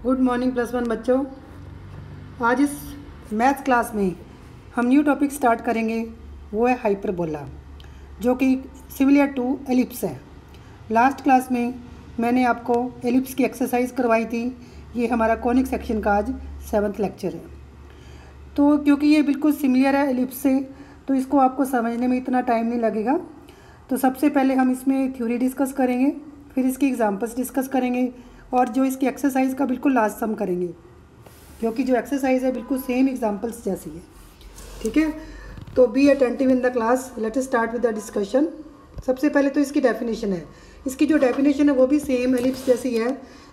Good morning +1 बच्चों। आज इस मैथ्स क्लास में हम न्यू टॉपिक स्टार्ट करेंगे, वो है हाइपरबोला, जो कि सिमिलर टू एलिप्स है। लास्ट क्लास में मैंने आपको एलिप्स की एक्सरसाइज करवाई थी। ये हमारा कॉनिक सेक्शन का आज 7th लेक्चर है। तो क्योंकि ये बिल्कुल सिमिलर है एलिप्स से, तो इसको आपको समझने में इतना टाइम नहीं लगेगा। तो सबसे पहले हम इसमें थ्योरी डिस्कस करेंगे, फिर इसकी एग्जांपल्स डिस्कस करेंगे और जो इसकी एक्सरसाइज का बिल्कुल लास्ट सम करेंगे, क्योंकि जो एक्सरसाइज है बिल्कुल सेम एग्जांपल्स जैसी है। ठीक है, तो be attentive in the class. Let us start with the discussion. सबसे पहले तो इसकी डेफिनेशन है। इसकी जो डेफिनेशन है वो भी सेम एलिप्स जैसी है,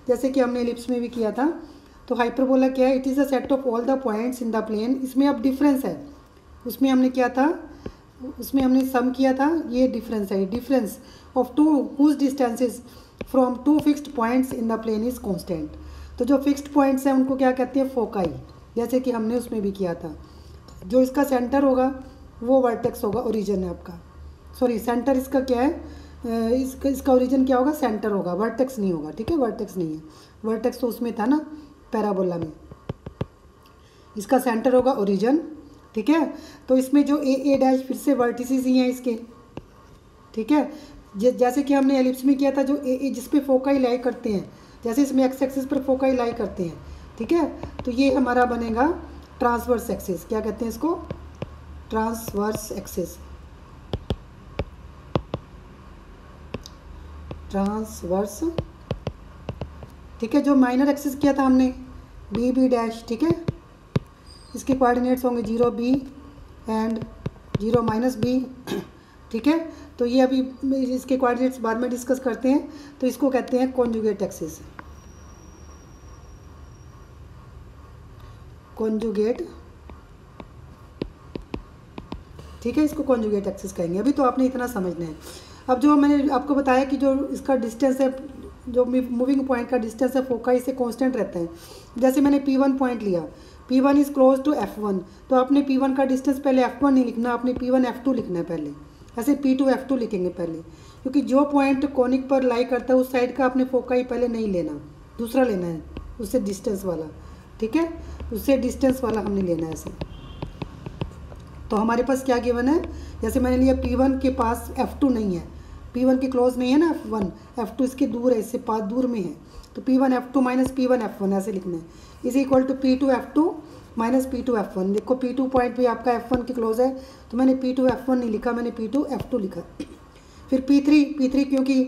जैसे कि हमने एलिप्स में भी किया था। तो हाइपरबोला क्या है? It is a set of all the points in the plane. इसमें अब डिफरेंस है, उसमें हमने किया था, उसमें हमने सम किया था, ये डिफरेंस है। Difference of two whose distances from two fixed points in the plane is constant. तो जो फिक्स्ड पॉइंट्स हैं उनको क्या कहते हैं? फोकाई, जैसे कि हमने उसमें भी किया था। जो इसका सेंटर होगा वो वर्टेक्स होगा, ओरिजिन है आपका। सॉरी, सेंटर इसका क्या है? इसका ओरिजिन क्या होगा? सेंटर होगा, वर्टेक्स नहीं होगा। ठीक है, वर्टेक्स नहीं है। वर्टेक्स तो उसमें था ना पैराबोला में। इसका सेंटर होगा ओरिजिन। ठीक है, तो इसमें जो ए डैश फिर से वर्टिसेस ही हैं इसके। ठीक है, जैसे कि हमने एलिप्स में किया था, जो ए जिस पे फोकाई लाई करते हैं, जैसे इसमें एक्स एक्सिस पर फोकाई लाई करते हैं। ठीक है, तो ये हमारा बनेगा ट्रांसवर्स एक्सिस। क्या कहते हैं इसको? Transverse axis. ट्रांसवर्स। ठीक है, जो माइनर एक्सिस किया था हमने बी डैश। ठीक है, इसके कोऑर्डिनेट्स होंगे 0 b एंड 0 -b। ठीक है, तो ये अभी इसके कोऑर्डिनेट्स बाद में डिस्कस करते हैं। तो इसको कहते हैं कॉन्जुगेट एक्सिस। कॉन्जुगेट। ठीक है, इसको कॉन्जुगेट एक्सिस कहेंगे। अभी तो आपने इतना समझना है। अब जो मैंने आपको बताया कि जो इसका डिस्टेंस है, जो मूविंग पॉइंट का डिस्टेंस है फोकाई से कांस्टेंट रहता है। जैसे मैंने P1 पॉइंट लिया, P1 is close to F1, तो आपने P1 का डिस्टेंस पहले F1 नहीं लिखना, आपने P1 F2 लिखना है पहले। ऐसे P2 F2 लिखेंगे पहले, क्योंकि जो पॉइंट कोनिक पर लाई करता है उस साइड का आपने फोकाई पहले नहीं लेना, दूसरा लेना है, उससे डिस्टेंस वाला। ठीक है, उससे डिस्टेंस वाला हमने लेना है ऐसे। तो हमारे पास क्या गिवन है? जैसे मैंने लिया P1 के पास F2 नहीं है, P1 के क्लोज नहीं है ना F1, F2 इसके दूर है, इससे पास दूर में है। तो P1 F2 minus P1 F1 ऐसे लिखना है, is equal to P2 F2 minus P2 F1। देखो P2 पॉइंट भी आपका F1 के क्लोज है, तो मैंने P2 F1 नहीं लिखा, मैंने P2 F2 लिखा। फिर P3 क्योंकि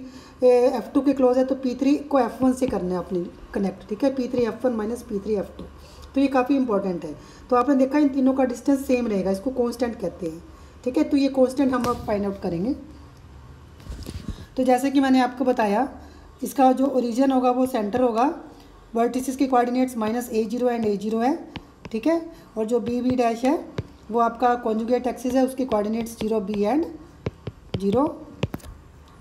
F2 के क्लोज है, तो P3 को F1 से करना है अपनी कनेक्ट। ठीक है, P3 F1 minus P3 F2। तो ये काफ़ी इंपॉर्टेंट है। तो आपने देखा इन तीनों का डिस्टेंस सेम रहेगा, इसको कांस्टेंट कहते हैं। ठीक है, तो ये कांस्टेंट हम अब फाइंड आउट करेंगे। तो जैसे कि मैंने आपको बताया, इसका जो ओरिजिन होगा वो सेंटर होगा। वर्टिसेस के कोऑर्डिनेट्स -a0 एंड a0 है। ठीक है, और जो b डैश है वो आपका कॉन्जुगेट एक्सिस है, उसके कोऑर्डिनेट्स 0 b एंड 0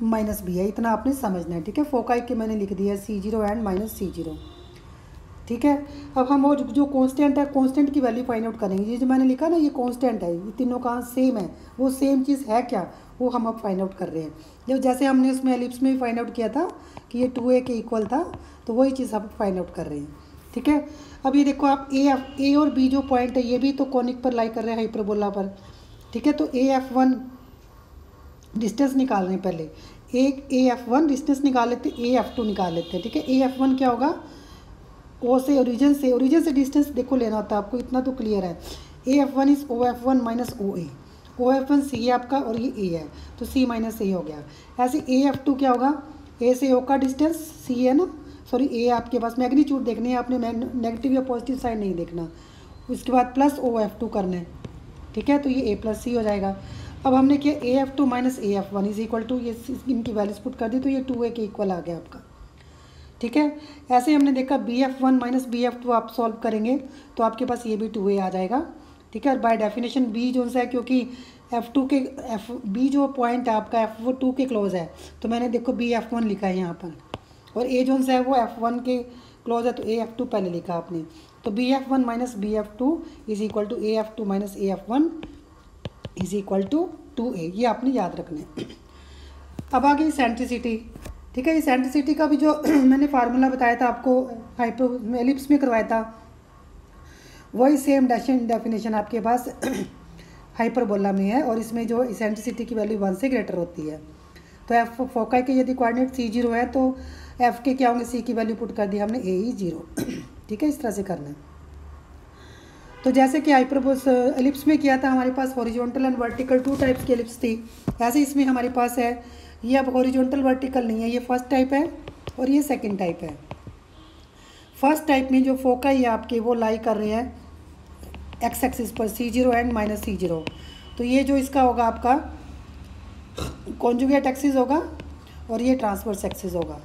-b है। इतना आपने समझना है। ठीक है, फोकाई के मैंने लिख दिया C0 एंड -C0। ठीक है, अब हम और जो कांस्टेंट है, कांस्टेंट की वैल्यू फाइंड आउट करेंगे। ये जो मैंने लिखा ना, ये कांस्टेंट है, ये तीनों का सेम है, वो सेम चीज़ है क्या, वो हम अब फाइंड आउट कर रहे हैं। जब जैसे हमने उसमें एलिप्स में भी फाइंड आउट किया था कि ये 2a के इक्वल था, तो वही चीज़ हम फाइंड आउट कर रहे हैं। ठीक है, अब ये देखो आप ए और बी जो पॉइंट है, ये भी तो कॉनिक पर लाई कर रहे हैं, हाइपरबोला पर। ठीक है, तो AF1 डिस्टेंस निकाल रहे हैं पहले, एक AF1 डिस्टेंस निकाल लेते, AF2 निकाल लेते हैं। ठीक है, AF1 क्या होगा? ओ से ओरिजिन से डिस्टेंस देखो लेना होता है आपको, इतना तो क्लियर है। AF1 is OF1 minus OA। OF1 C है आपका और ये A है, तो C माइनस A हो गया। ऐसे AF2 क्या होगा? A से O का डिस्टेंस C है ना, सॉरी A आपके पास मैग्नीट्यूड देखने हैं आपने, नेगेटिव या पॉजिटिव साइड नहीं देखना। उसके बाद प्लस OF2 करना है। ठीक है, तो ये A प्लस C हो जाएगा। अब हमने किया AF2 minus AF1 is equal to, ये इनकी वैल्यूज पुट कर दी, तो ये 2a के इक्वल आ गया आपका। ठीक है, ऐसे ही हमने देखा BF1 माइनस BF2 आप सॉल्व करेंगे तो आपके पास ये भी 2a आ जाएगा। ठीक है, और बाय डेफिनेशन B जो सा है, क्योंकि F2 के B जो पॉइंट है आपका F2 के क्लोज है, तो मैंने देखो BF1 लिखा है यहाँ पर, और A जो सा है वो F1 के क्लोज है, तो AF2 पहले लिखा आपने। तो BF1 minus BF2 is equal to AF2 minus AF1 is equal to 2a। ये आपने याद रखना है। अब आ गई सेंट्रिसिटी। ठीक है। इसेंट्रिसिटी का भी जो मैंने फार्मूला बताया था आपको हाइपर एलिप्स में करवाया था, वही सेम डेफिनेशन आपके पास हाइपरबोला में है, और इसमें जो इसेंट्रिसिटी की वैल्यू 1 से ग्रेटर होती है। तो एफ फोकाई के यदि कोऑर्डिनेट C0 है तो एफ के क्या होंगे, सी की वैल्यू पुट कर दी हमने AE0। ठीक है, इस तरह से करना है। तो जैसे कि हाइपरबोस एलिप्स में किया था, हमारे पास हॉरिजॉन्टल एंड वर्टिकल 2 टाइप्स की एलिप्स थी, ऐसे इसमें हमारे पास है। ये अब हॉरिजॉन्टल वर्टिकल नहीं है, ये फर्स्ट टाइप है और ये सेकंड टाइप है। फर्स्ट टाइप में जो फोकाई है आपके वो लाई कर रहे हैं एक्स एक्सिस पर C0 एंड -C0। तो ये जो इसका होगा आपका कॉन्जुगेट एक्सिस होगा और ये ट्रांसवर्स एक्सिस होगा।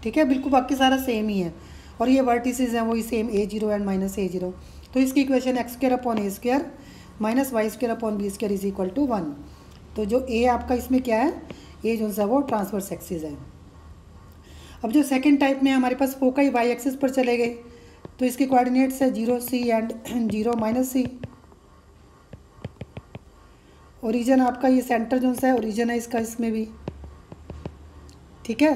ठीक है, बिल्कुल बाकी सारा सेम ही है, और ये वर्टिसेस हैं वही सेम A0 एंड -A0। तो इसकी equation x² upon A² minus y² upon B² is equal to 1। तो जो A आपका इसमें क्या है, A जो सा वो ट्रांसवर्स एक्सिस है। अब जो सेकंड टाइप में हमारे पास फोकाई y एक्सिस पर चले गए, तो इसके कोऑर्डिनेट्स है 0C एंड 0 - C। ओरिजिन आपका ये सेंटर जो सा है ओरिजिन है इसका इसमें भी। ठीक है,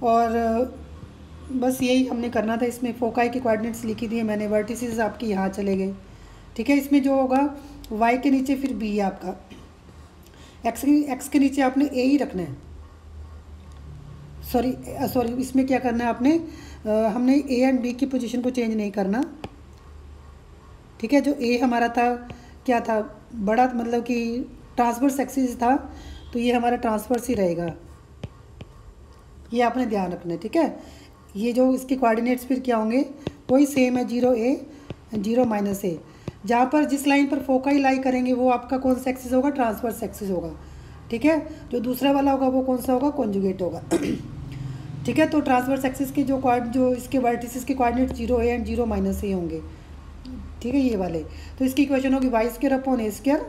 और बस यही हमने करना था। इसमें फोकाई के कोऑर्डिनेट्स लिखी दिए मैंने, वर्टिसेस आपके यहाँ चले गए। ठीक है, इसमें जो होगा y के नीचे फिर b है आपका, x के नीचे आपने a ही रखना है। सॉरी इसमें क्या करना है आपने, हमने a एंड b की पोजीशन को चेंज नहीं करना। ठीक है, जो a हमारा था क्या था, बड़ा मतलब कि ट्रांसवर्स एक्सिस था, तो ये हमारा ट्रांसवर्स ही रहेगा, ये आपने ध्यान रखना है। ठीक है, ये जो इसके कोऑर्डिनेट्स फिर क्या होंगे, वही सेम है 0A 0 - A। जहाँ पर जिस लाइन पर फोकाई लाई करेंगे वो आपका कौन सा एक्सिस होगा, ट्रांसवर्स एक्सिस होगा। ठीक है, जो दूसरा वाला होगा वो कौन सा होगा, कॉन्जुगेट होगा। ठीक है, तो ट्रांसवर्स एक्सिस के जो इसके वर्टिसेस के कोऑर्डिनेट 0A एंड 0 - A होंगे। ठीक है, ये वाले। तो इसकी इक्वेशन होगी y² अपॉन A²,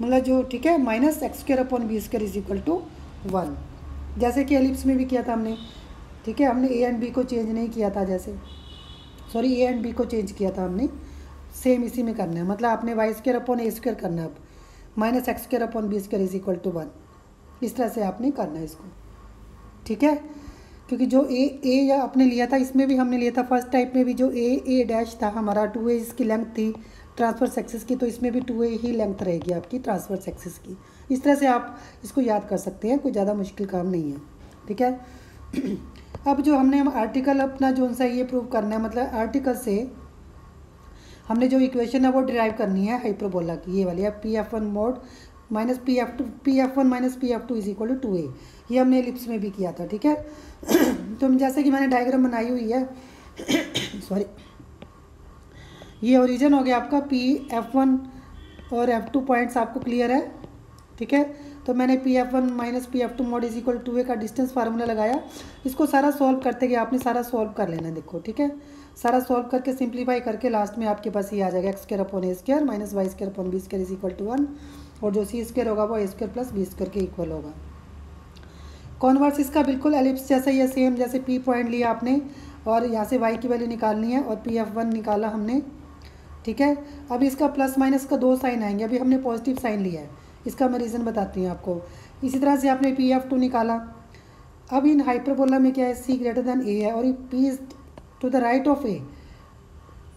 मतलब जो ठीक है minus x² upon B² is equal to 1। जैसे कि एलिप्स में भी किया था हमने। ठीक है, हमने a एंड b को चेंज नहीं किया था, जैसे सॉरी a एंड b को चेंज किया था हमने, सेम इसी में करना है। मतलब आपने y² अपॉन A² करना है अब, minus x² upon B² is equal to 1। इस तरह से आपने करना है इसको। ठीक है, क्योंकि जो a या आपने लिया था, इसमें भी हमने लिया था फर्स्ट टाइप में भी, जो a' था हमारा 2a इसकी लेंथ थी ट्रांसवर्स एक्सिस की, तो इसमें भी 2a ही लेंथ रहेगी आपकी ट्रांसवर्स एक्सिस की। इस तरह से आप इसको याद कर सकते हैं, कोई ज़्यादा मुश्किल काम नहीं है। ठीक है, अब जो हमने आर्टिकल अपना जो सा ये प्रूव करना है, मतलब आर्टिकल से हमने जो इक्वेशन है वो डिराइव करनी है हाइपरबोला की, ये वाली है PF1 mod minus PF1 minus PF2 is equal to 2a। ये हमने एलिप्स में भी किया था। ठीक है, तो जैसे कि मैंने डायग्राम बनाई हुई है सॉरी, ये ओरिजिन हो गया आपका PF1 और F2 पॉइंट्स आपको क्लियर है। ठीक है, तो मैंने PF1 minus PF2 mod is equal to 2a का डिस्टेंस फार्मूला लगाया। इसको सारा सॉल्व करते गए, आपने सारा सॉल्व कर लेना है। देखो ठीक है, सारा सॉल्व करके सिंप्लीफाई करके लास्ट में आपके पास ये आ जाएगा x² upon A² minus y² upon B² is equal to 1, और जो C² होगा वो A² प्लस B² के इक्वल होगा। कॉन्वर्स इसका बिल्कुल एलिप्स जैसा ही है, सेम जैसे P पॉइंट लिया आपने और यहाँ से y की वैल्यू निकालनी है, और PF1 निकाला हमने। ठीक है, अब इसका प्लस माइनस का 2 साइन आएंगे, अभी हमने पॉजिटिव साइन लिया है, इसका मैं रीज़न बताती हूँ आपको। इसी तरह से आपने PF2 निकाला। अब इन हाइपरबोला में क्या है, C ग्रेटर देन A है, और P is to the right of A,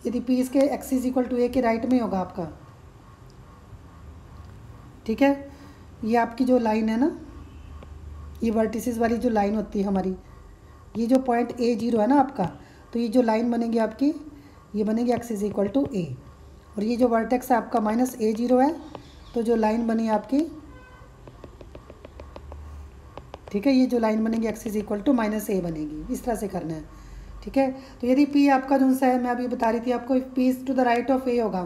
यदि P इसके x is equal to A के राइट में होगा आपका। ठीक है, ये आपकी जो लाइन है ना, ये वर्टिसेस वाली जो लाइन होती है हमारी, ये जो पॉइंट A0 है ना आपका, तो ये जो लाइन बनेगी आपकी, ये बनेगी x is equal to A, और ये जो वर्टेक्स है आपका माइनस A0 है, तो जो लाइन बनी आपकी, ठीक है, ये जो लाइन बनेगी x is equal to minus A बनेगी। इस तरह से करना है। ठीक है, तो यदि P आपका जो सा है, मैं अभी बता रही थी आपको, P is to the right of A होगा,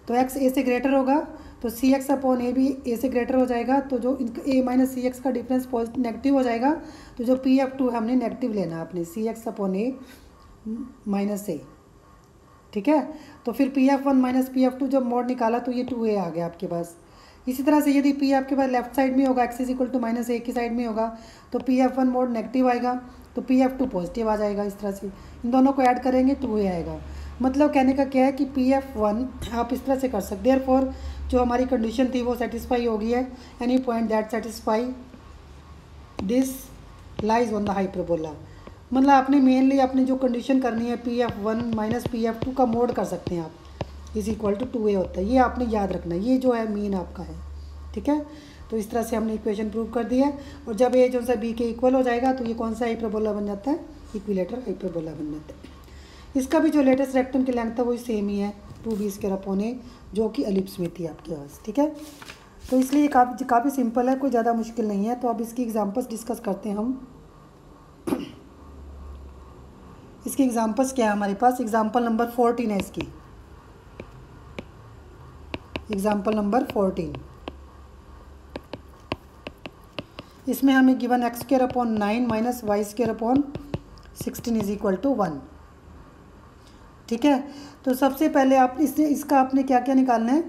तो x A से ग्रेटर होगा, तो CX अपॉन A भी A से ग्रेटर हो जाएगा, तो जो A माइनस CX का डिफरेंस नेगेटिव हो जाएगा, तो जो PF2 है हमने नेगेटिव लेना है अपने, CX upon A minus A। ठीक है, तो फिर PF1 माइनस PF2 जब मोड निकाला तो ये 2a आ गया आपके पास। इसी तरह से यदि P आपके पास लेफ्ट साइड में होगा, x is equal to minus A की साइड में होगा, तो PF1 मोड नेगेटिव आएगा, तो PF2 पॉजिटिव आ जाएगा। इस तरह से इन दोनों को ऐड करेंगे 2a आएगा। मतलब कहने का क्या है कि PF1 आप इस तरह से कर सकते हैं। देयरफॉर जो हमारी कंडीशन थी वो सेटिस्फाई हो गई है, any point that satisfy this lies on the hyperbola. मतलब आपने मेनली अपनी जो कंडीशन करनी है PF1 माइनस PF2 का मोड कर सकते हैं आप, इज इक्वल टू 2a होता है। ये आपने याद रखना है, ये जो है मीन आपका है, ठीक है। तो इस तरह से हमने इक्वेशन प्रूव कर दी है। और जब a जो सा b के इक्वल हो जाएगा तो ये कौन सा हाइपरबोला बन जाता है, इक्विलेटरल हाइपरबोला बन जाता है। इसका भी जो लेटेस्ट रेक्टम की लेंथ है वही सेम ही है 2b²/a, जो कि एलिप्स में थी आपके पास, ठीक है। तो इसलिए काफ़ी सिंपल है, कोई ज़्यादा मुश्किल नहीं है। तो अब इसकी एग्जांपल्स डिस्कस करते हैं हम। इसकी एग्जांपल्स क्या है हमारे पास, एग्जांपल नंबर 14 है इसकी, एग्जांपल नंबर 14। इसमें हमें given x² minus y² is equal to 1, ठीक है। तो सबसे पहले आप इसका आपने क्या क्या निकालना है,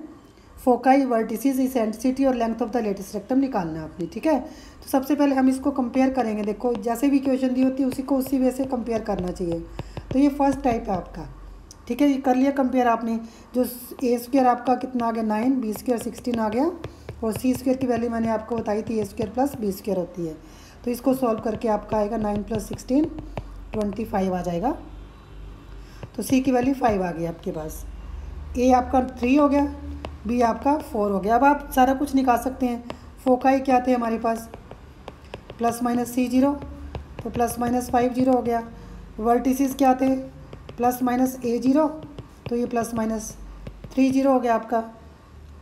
फोकाई, वर्टिसेस, इसेंट्रिसिटी और length of the latus rectum निकालना है आपने, ठीक है। तो सबसे पहले हम इसको कंपेयर करेंगे। देखो जैसे भी इक्वेशन दी होती है उसी को उसी वे से कंपेयर करना चाहिए। तो ये फर्स्ट टाइप है आपका, ठीक है। ये कर लिया कंपेयर आपने, जो a² आपका कितना आ गया 9, b² 16 आ गया, और c² की वैल्यू मैंने आपको बताई थी a² प्लस b² होती है। तो इसको सॉल्व करके आपका आएगा 9 + 16 25 आ जाएगा। तो c की वैल्यू 5 आ गई आपके पास, a आपका 3 हो गया, b आपका 4 हो गया। अब आप सारा कुछ निकाल सकते हैं। फोकाई क्या थे हमारे पास, ±c0, तो ±50 हो गया। वर्टिसेस क्या थे, ±a0, तो ये ±30 हो गया आपका,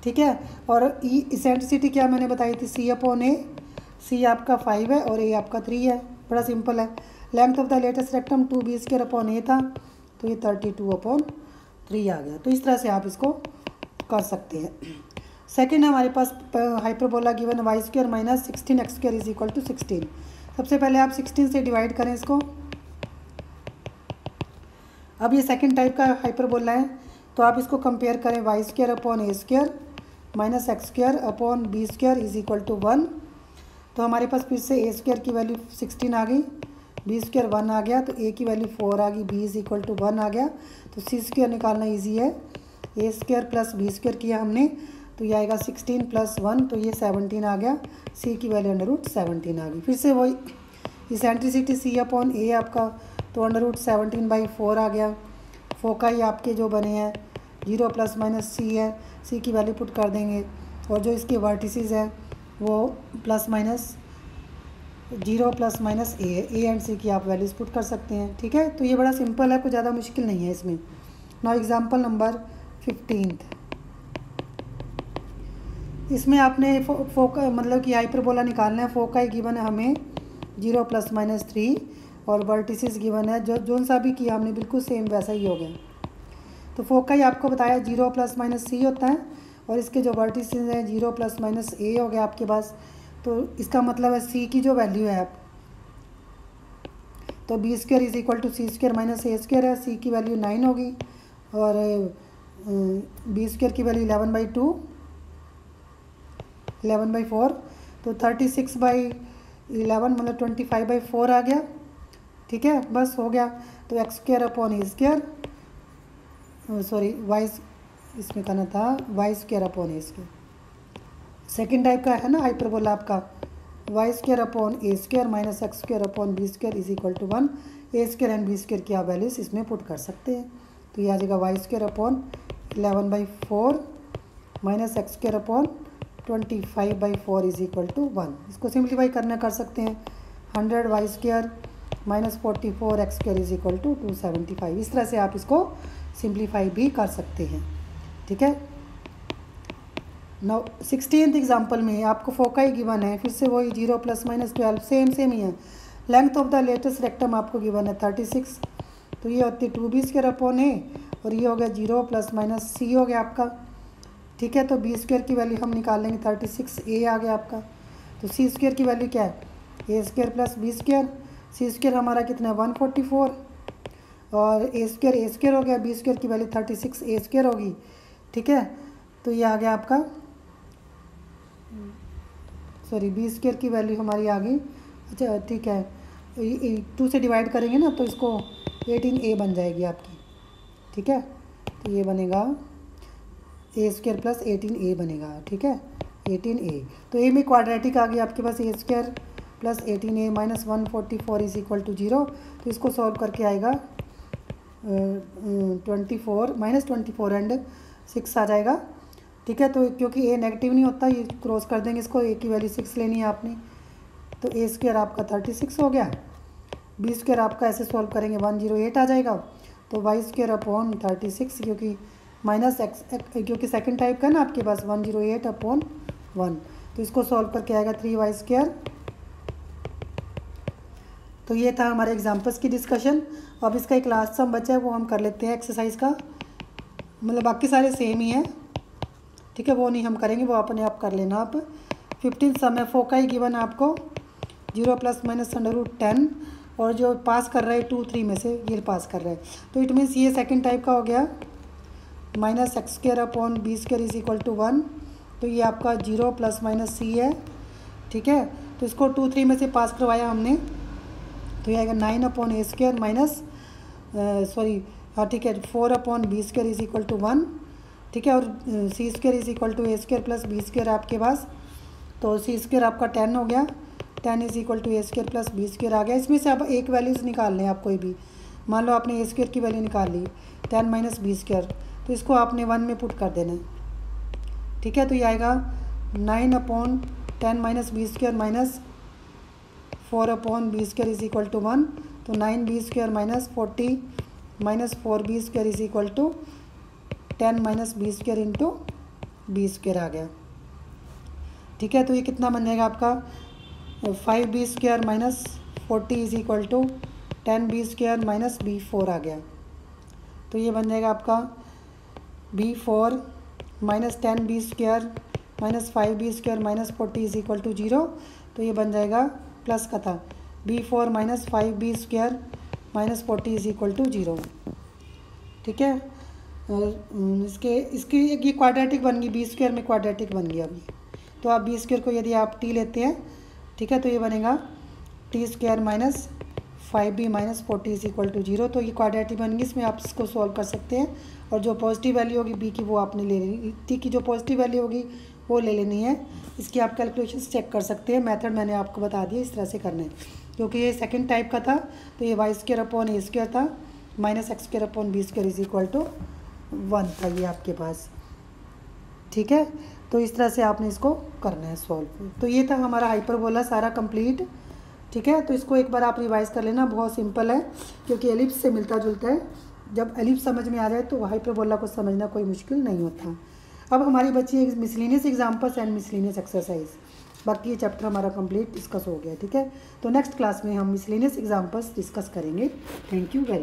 ठीक है। और इसेंट्रिसिटी क्या मैंने बताई थी, c/a, c आपका 5 है और a आपका 3 है, बड़ा सिंपल है। Length of the latus rectum 2b²/a था, तो ये 32/3 आ गया। तो इस तरह से आप इसको कर सकते हैं। सेकंड है हमारे पास hyperbola given y² minus 16x² is equal to 16। सबसे पहले आप 16 से डिवाइड करें इसको। अब ये सेकंड टाइप का हाइपरबोला है, तो आप इसको कंपेयर करें y²/a² minus x²/b² is equal to 1। तो हमारे पास फिर से a² की वैल्यू 16 आ गई, b² 1 आ गया, तो a की वैल्यू 4 आ गई, b इज इक्वल टू 1 आ गया। तो c² निकालना ईजी है, a² प्लस b² किया हमने, तो ये आएगा 16 + 1, तो ये 17 आ गया, c की वैल्यू √17 आ गई। फिर से वही इसेंट्रिसिटी c/a आपका, तो √17/4 आ गया। फोकाई आपके जो बने हैं 0 ± c है, c की वैल्यू पुट कर देंगे, और जो इसके वर्टिसेस हैं वो ±0 ± a एंड c की आप वैल्यूज़ पुट कर सकते हैं, ठीक है। तो ये बड़ा सिंपल है, कोई ज़्यादा मुश्किल नहीं है इसमें। Now example number 15। इसमें आपने फोका मतलब कि हाइपरबोला निकालना है। फोकाई गिवन है हमें 0 ± 3, और वर्टिसेस गिवन है, जो सा भी किया हमने बिल्कुल सेम वैसा ही हो गया। तो फोकाई आपको बताया 0 ± c होता है, और इसके जो वर्टिसेस हैं 0 ± a हो गया आपके पास। तो इसका मतलब है c की जो वैल्यू है आप, तो b² is equal to c² minus a² है, c की वैल्यू 9 होगी, और b² की वैल्यू 11/4, तो 36/11 मतलब 25/4 आ गया, ठीक है। बस हो गया। तो x²/a², सॉरी y इसमें करना था y²/a²। सेकेंड टाइप का है ना हाइपरबोला आपका, y²/a² minus x²/b² is equal to 1। a² and b² की आप वैल्यूज इसमें पुट कर सकते हैं। तो ये आ जाएगा y²/11/4 minus x²/25/4 is equal to 1। इसको सिंप्लीफाई करना कर सकते हैं, 100 y² minus 44 x² is equal to 275। इस तरह से आप इसको सिंप्लीफाई भी कर सकते हैं, ठीक है। नाउ 16th एग्जांपल में आपको फोकाई गिवन है, फिर से वही 0 ± 12 सेम ही है। Length of the latus rectum आपको गिवन है 36, तो ये होती है 2b²/a, और ये हो गया 0 ± c हो गया आपका, ठीक है। तो b² की वैल्यू हम निकाल लेंगे, 36a आ गया आपका। तो c² की वैल्यू क्या है, a² प्लस b², c² हमारा कितना है 144, और a² हो गया, b² की वैल्यू 36a² होगी, ठीक है। तो ये आ गया आपका, सॉरी b² की वैल्यू हमारी आ गई, अच्छा ठीक है, 2 से डिवाइड करेंगे ना तो इसको 18a बन जाएगी आपकी, ठीक है। तो ये बनेगा a² प्लस 18a बनेगा, ठीक है, 18a। तो a में क्वाड्रेटिक आ गया आपके पास, a² plus 18a minus 144 is equal to 0। तो इसको सॉल्व करके आएगा 24 माइनस 24 एंड 6 आ जाएगा। ठीक है, तो क्योंकि a नेगेटिव नहीं होता, ये क्रॉस कर देंगे इसको, a की वैल्यू 6 लेनी है आपने, तो a स्क्वायर आपका 36 हो गया। b स्क्वायर आपका ऐसे सॉल्व करेंगे 108 आ जाएगा। तो वाई स्क्वायर अपॉन 36, क्योंकि माइनस एक्स क्योंकि सेकंड टाइप का ना आपके पास 108 अपॉन 1, तो इसको सॉल्व करके आएगा 3y स्क्वायर। तो ये था हमारे एग्जाम्पल्स की डिस्कशन। अब इसका एक लास्ट सम बचा है, वो हम कर लेते हैं एक्सरसाइज का, मतलब बाकी सारे सेम ही हैं। ठीक है, वो नहीं हम करेंगे, वो अपने आप कर लेना आप। 15 सम है, फोकाई गिवन आपको 0 प्लस माइनस √10, और जो पास कर रहा है 2 3 में से ये पास कर रहा है, तो इट मीन्स ये सेकंड टाइप का हो गया। Minus x square upon B square is equal to 1, तो ये आपका 0 प्लस माइनस सी है। ठीक है, तो इसको 2 3 में से पास करवाया हमने, तो ये आएगा 9 अपॉन ए स्क्वायर माइनस ठीक है 4 upon B square is equal to 1। ठीक है, और C square is equal to A square plus B square आपके पास, तो सी स्क्वायर आपका 10 हो गया, 10 is equal to A square plus B square आ गया। इसमें से अब एक वैल्यूज़ निकाल लें आप, कोई भी मान लो आपने ए स्क्वायर की वैल्यू निकाल ली 10 माइनस बी स्क्वायर, तो इसको आपने 1 में पुट कर देना है। ठीक है, तो ये आएगा 9 upon 10 minus B square minus 4 upon B square is equal to 1, तो 9 B square minus 40 minus 4 B square is equal to 10 minus B square into B square आ गया। ठीक है, तो ये कितना बन जाएगा आपका 5 b square minus 40 is equal to 10 b square minus b4 आ गया। तो ये बन जाएगा आपका b4 minus 10 b square minus 5 b square minus 40 is equal to 0, तो ये बन जाएगा प्लस का था b4 minus 5 b square minus 40 is equal to 0। ठीक है, इसकी ये क्वाड्रेटिक बन गई, बी स्क्वायर में क्वाड्रेटिक बन गया अभी। तो आप बी स्क्वायर को यदि आप टी लेते हैं, ठीक है, तो ये बनेगा t square minus 5b minus 40 is equal to 0। तो ये क्वाड्रेटिक बन गई, इसमें आप इसको सॉल्व कर सकते हैं, और जो पॉजिटिव वैल्यू होगी b की वो आपने ले लेनी, टी की जो पॉजिटिव वैल्यू होगी वो ले लेनी है। इसकी आप कैलकुलेशन चेक कर सकते हैं, मेथड मैंने आपको बता दिया इस तरह से करना है, क्योंकि ये सेकंड टाइप का था, तो ये y square upon a square था minus x square upon B square is equal to 1 था ये आपके पास। ठीक है, तो इस तरह से आपने इसको करना है सॉल्व। तो ये था हमारा हाइपरबोला सारा कंप्लीट। ठीक है, तो इसको एक बार आप रिवाइज कर लेना, बहुत सिंपल है, क्योंकि एलिप्स से मिलता जुलता है। जब एलिप्स समझ में आ जाए तो हाइपरबोला को समझना कोई मुश्किल नहीं होता। अब हमारी बची है miscellaneous examples and miscellaneous exercise, बाकी ये चैप्टर हमारा कंप्लीट डिस्कस हो गया। ठीक है, तो नेक्स्ट क्लास में हम मिसलिनियस एग्जाम्पल्स डिस्कस करेंगे। Thank you very